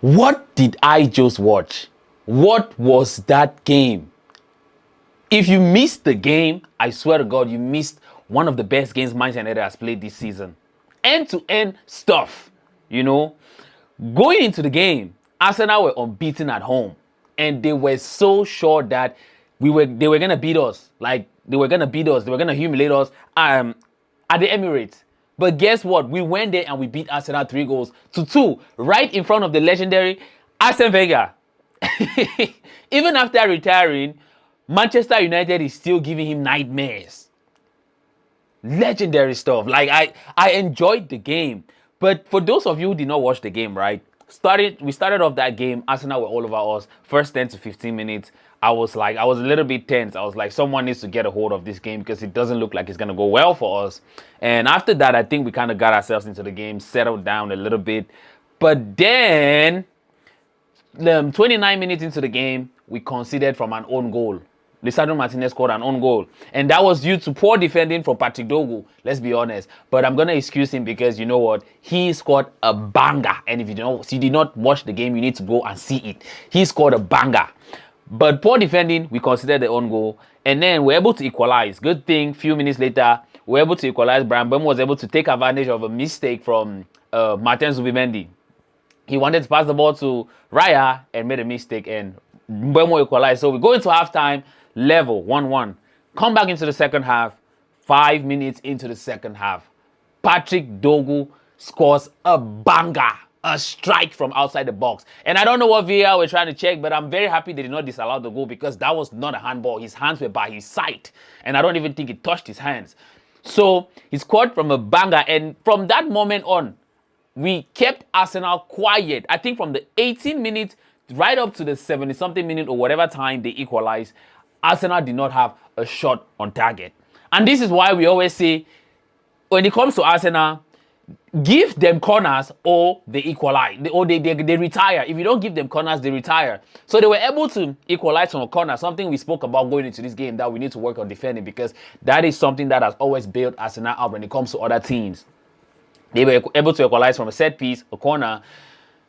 What did I just watch? What was that game? If you missed the game, I swear to God, you missed one of the best games Manchester United has played this season. End-to-end stuff, you know. Going into the game, Arsenal were unbeaten at home, and they were so sure that they were gonna beat us. Like they were gonna beat us, they were gonna humiliate us at the Emirates. But guess what? We went there and we beat Arsenal 3 goals to 2, right in front of the legendary Arsene Wenger. Even after retiring, Manchester United is still giving him nightmares. Legendary stuff. Like I enjoyed the game. But for those of you who did not watch the game, right? We started off that game. Arsenal were all over us. First 10 to 15 minutes, I was a little bit tense. I was like, someone needs to get a hold of this game because it doesn't look like it's gonna go well for us. And after that, I think we kind of got ourselves into the game, settled down a little bit. But then, 29 minutes into the game, we conceded from an own goal. Lisandro Martinez scored an own goal. And that was due to poor defending from Patrick Dogu, let's be honest. But I'm going to excuse him because you know what? He scored a banger. And if you did not watch the game, you need to go and see it. He scored a banger. But poor defending, we considered the own goal. And then we're able to equalize. Good thing, few minutes later, we're able to equalize. Brian Mbeumo was able to take advantage of a mistake from Martin Zubimendi. He wanted to pass the ball to Raya and made a mistake, and Mbeumo equalized. So we go into halftime, level 1-1. Come back into the second half. 5 minutes into the second half, Patrick Dogu scores a banger, a strike from outside the box. And I don't know what VAR were trying to check, but I'm very happy they did not disallow the goal because that was not a handball. His hands were by his side, and I don't even think it touched his hands. So he scored from a banger, and from that moment on, we kept Arsenal quiet. I think from the 18 minutes right up to the 70-something minute or whatever time they equalized, Arsenal did not have a shot on target. And this is why we always say, when it comes to Arsenal, give them corners or they equalize, or they retire. If you don't give them corners, they retire. So they were able to equalize from a corner, something we spoke about going into this game that we need to work on defending, because that is something that has always bailed Arsenal out when it comes to other teams. They were able to equalize from a set piece, a corner,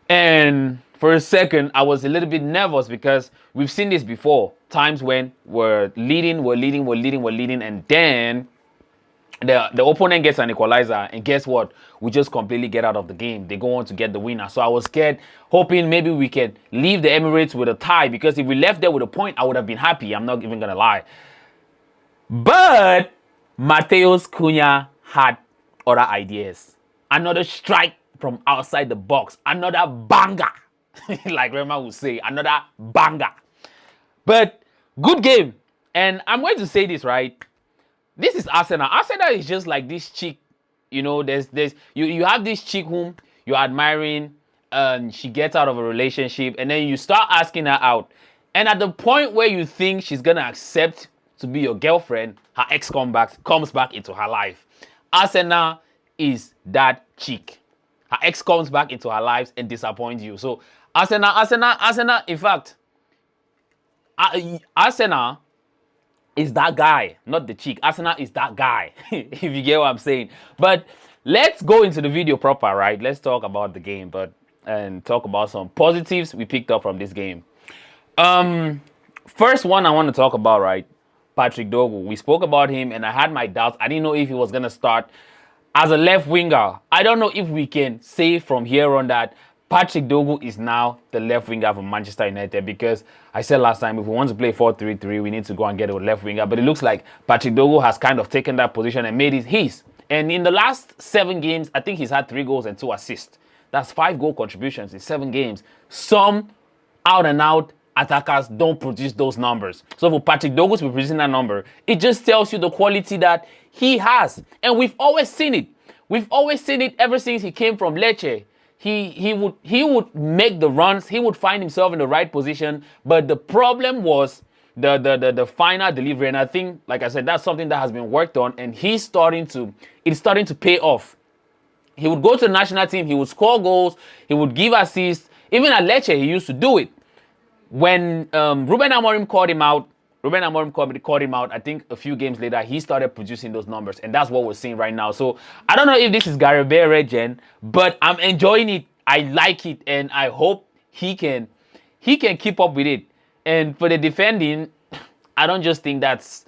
and for a second, I was a little bit nervous because we've seen this before. Times when we're leading, and then the opponent gets an equalizer, and guess what? We just completely get out of the game. They go on to get the winner. So I was scared, hoping maybe we can leave the Emirates with a tie, because if we left there with a point, I would have been happy. I'm not even going to lie. But Matheus Cunha had other ideas. Another strike from outside the box. Another banger. Like Rema would say, another banger. But good game. And I'm going to say this, right? This is Arsenal. Arsenal is just like this chick. You know, you have this chick whom you're admiring, and she gets out of a relationship, and then you start asking her out. And at the point where you think she's gonna accept to be your girlfriend, her ex comes back into her life. Arsenal is that chick. Her ex comes back into her lives and disappoints you. So Arsenal, in fact, Arsenal is that guy, not the chick. Arsenal is that guy, if you get what I'm saying. But let's go into the video proper, right? Let's talk about the game, and talk about some positives we picked up from this game. First one I want to talk about, right? Patrick Dogu. We spoke about him, and I had my doubts. I didn't know if he was going to start as a left winger. I don't know if we can say from here on that Patrick Dogu is now the left winger for Manchester United, because I said last time, if we want to play 4-3-3, we need to go and get a left winger. But it looks like Patrick Dogu has kind of taken that position and made it his. And in the last 7 games, I think he's had 3 goals and 2 assists. That's 5 goal contributions in 7 games. Some out-and-out attackers don't produce those numbers. So for Patrick Dogu to be producing that number, it just tells you the quality that he has. And we've always seen it. We've always seen it ever since he came from Lecce. He would make the runs. He would find himself in the right position. But the problem was the final delivery. And I think, like I said, that's something that has been worked on. And it's starting to pay off. He would go to the national team. He would score goals. He would give assists. Even at Lecce, he used to do it. When Ruben Amorim called him out, I think a few games later, he started producing those numbers. And that's what we're seeing right now. So I don't know if this is Gary Bear Regen, but I'm enjoying it. I like it. And I hope he can keep up with it. And for the defending, I don't just think that's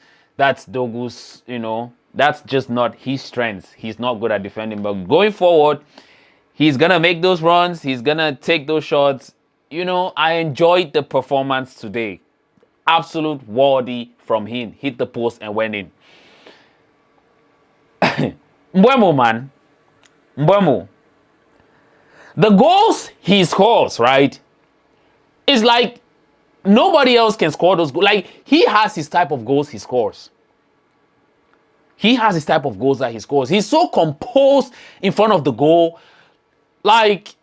Dogu's, that's just not his strength. He's not good at defending. But going forward, he's going to make those runs. He's going to take those shots. I enjoyed the performance today. Absolute worthy from him. Hit the post and went in. Mbeumo, man. Mbeumo. The goals he scores, right, is like nobody else can score those goals. Like, he has his type of goals he scores. He has his type of goals that he scores. He's so composed in front of the goal. Like,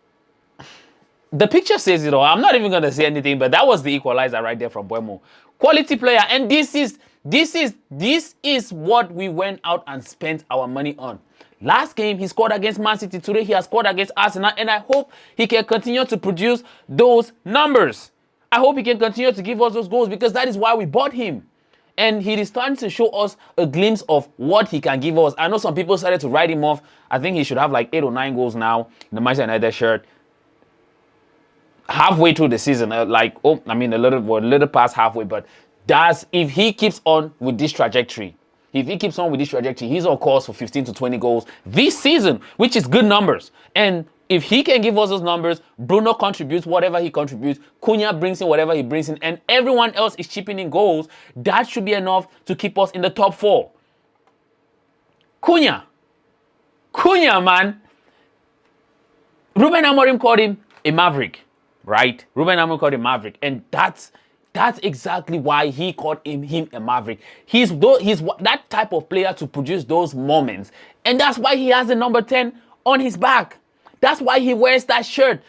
the picture says it all. I'm not even going to say anything, but that was the equalizer right there from Mbeumo. Quality player. And this is what we went out and spent our money on. Last game, he scored against Man City. Today, he has scored against Arsenal. And I hope he can continue to produce those numbers. I hope he can continue to give us those goals, because that is why we bought him. And he is starting to show us a glimpse of what he can give us. I know some people started to write him off. I think he should have like 8 or 9 goals now in the Manchester United shirt. Halfway through the season, a little past halfway. But if he keeps on with this trajectory, he's on course for 15 to 20 goals this season, which is good numbers. And if he can give us those numbers, Bruno contributes whatever he contributes, Cunha brings in whatever he brings in, and everyone else is chipping in goals, that should be enough to keep us in the top 4. Cunha, man. Ruben Amorim called him a maverick, right? Ruben Amorim called him maverick, and that's exactly why he called him a maverick. He's that type of player to produce those moments, and that's why he has the number 10 on his back. That's why he wears that shirt.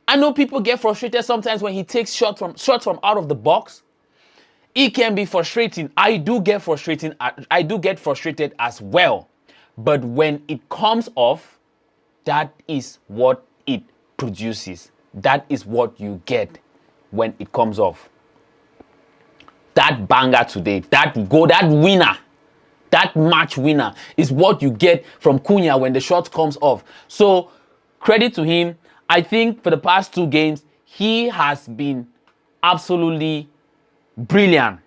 I know people get frustrated sometimes when he takes shots from out of the box. It can be frustrating. I do get frustrated as well. But when it comes off, that is what it produces. That is what you get when it comes off. That banger today, that goal, that winner, that match winner is what you get from Cunha when the shot comes off. So, credit to him. I think for the past 2 games, he has been absolutely brilliant.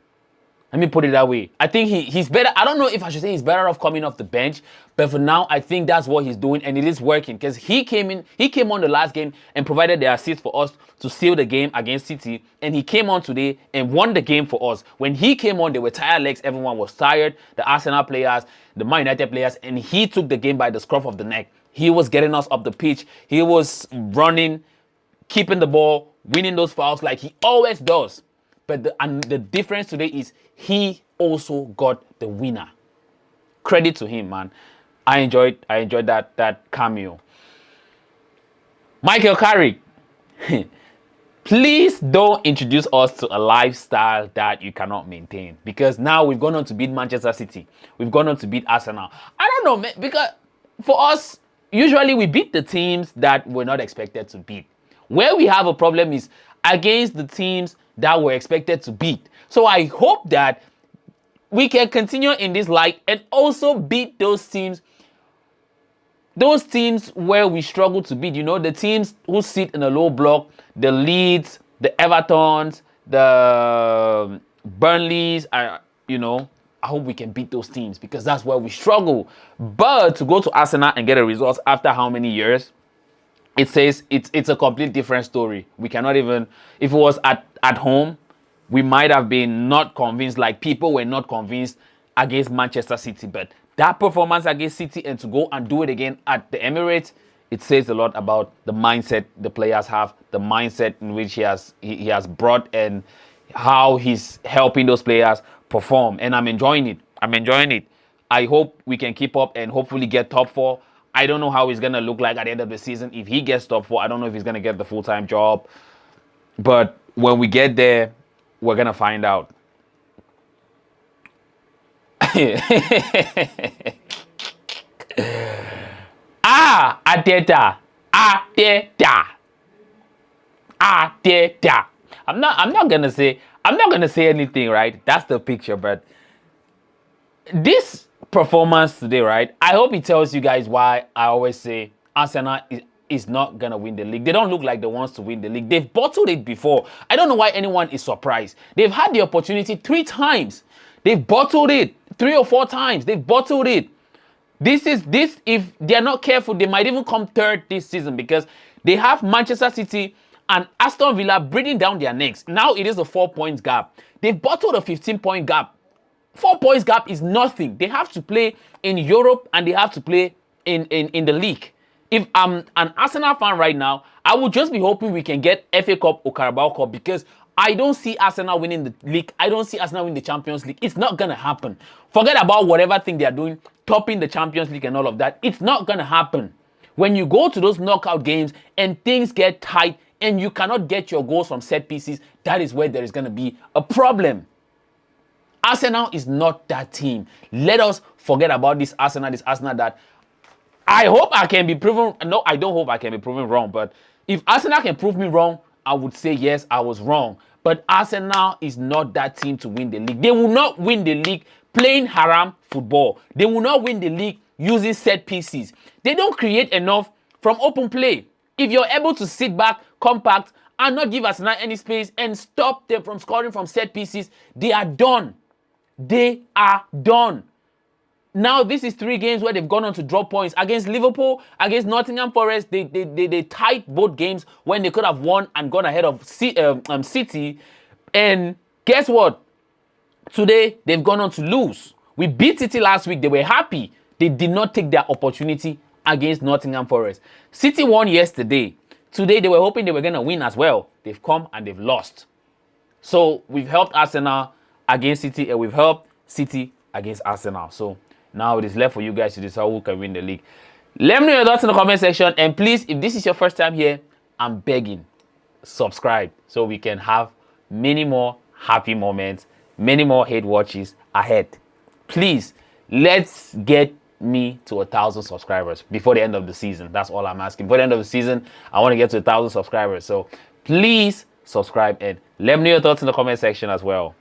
Let me put it that way. I think he's better. I don't know if I should say he's better off coming off the bench, but for now, I think that's what he's doing, and it is working, because he came on the last game and provided the assist for us to seal the game against City, and he came on today and won the game for us. When he came on, there were tired legs. Everyone was tired. The Arsenal players, the Man United players, and he took the game by the scruff of the neck. He was getting us up the pitch. He was running, keeping the ball, winning those fouls like he always does. But the difference today is he also got the winner. Credit to him, man. I enjoyed that cameo. Michael Carrick, please don't introduce us to a lifestyle that you cannot maintain, because now we've gone on to beat Manchester City. We've gone on to beat Arsenal. I don't know, man, because for us, usually we beat the teams that we're not expected to beat. Where we have a problem is against the teams that we're expected to beat. So I hope that we can continue in this light and also beat those teams where we struggle to beat. The teams who sit in a low block, the Leeds, the Evertons, the Burnleys, I hope we can beat those teams, because that's where we struggle. But to go to Arsenal and get a result after how many years? It says it's a complete different story. We cannot even, if it was at home, we might have been not convinced, like people were not convinced against Manchester City. But that performance against City, and to go and do it again at the Emirates, it says a lot about the mindset the players have, the mindset in which he has brought, and how he's helping those players perform. And I'm enjoying it. I hope we can keep up and hopefully get top 4. I don't know how he's going to look like at the end of the season. If he gets top 4, I don't know if he's going to get the full-time job. But when we get there, we're going to find out. Arteta. I'm not gonna say anything, right? That's the picture, but this performance today, right? I hope it tells you guys why I always say Arsenal is not going to win the league. They don't look like the ones to win the league. They've bottled it before. I don't know why anyone is surprised. They've had the opportunity 3 times. They've bottled it 3 or 4 times. They've bottled it. If they're not careful, they might even come third this season because they have Manchester City and Aston Villa breathing down their necks. Now it is a 4 points gap. They've bottled a 15-point gap. 4 points gap is nothing. They have to play in Europe and they have to play in the league. If I'm an Arsenal fan right now, I would just be hoping we can get FA Cup or Carabao Cup because I don't see Arsenal winning the league. I don't see Arsenal winning the Champions League. It's not going to happen. Forget about whatever thing they are doing, topping the Champions League and all of that. It's not going to happen. When you go to those knockout games and things get tight and you cannot get your goals from set pieces, that is where there is going to be a problem. Arsenal is not that team. Let us forget about this Arsenal that I hope I can be proven. No, I don't hope I can be proven wrong. But if Arsenal can prove me wrong, I would say yes, I was wrong. But Arsenal is not that team to win the league. They will not win the league playing haram football. They will not win the league using set pieces. They don't create enough from open play. If you're able to sit back, compact, and not give Arsenal any space and stop them from scoring from set pieces, they are done. They are done. Now, this is 3 games where they've gone on to drop points. Against Liverpool, against Nottingham Forest, they tied both games when they could have won and gone ahead of City. And guess what? Today, they've gone on to lose. We beat City last week. They were happy. They did not take their opportunity against Nottingham Forest. City won yesterday. Today, they were hoping they were going to win as well. They've come and they've lost. So, we've helped Arsenal against City and we've helped City against Arsenal. So, now it is left for you guys to decide who can win the league. Let me know your thoughts in the comment section. And please, if this is your first time here, I'm begging, subscribe so we can have many more happy moments, many more hate watches ahead. Please, let's get me to 1,000 subscribers before the end of the season. That's all I'm asking. Before the end of the season, I want to get to 1,000 subscribers. So please subscribe and let me know your thoughts in the comment section as well.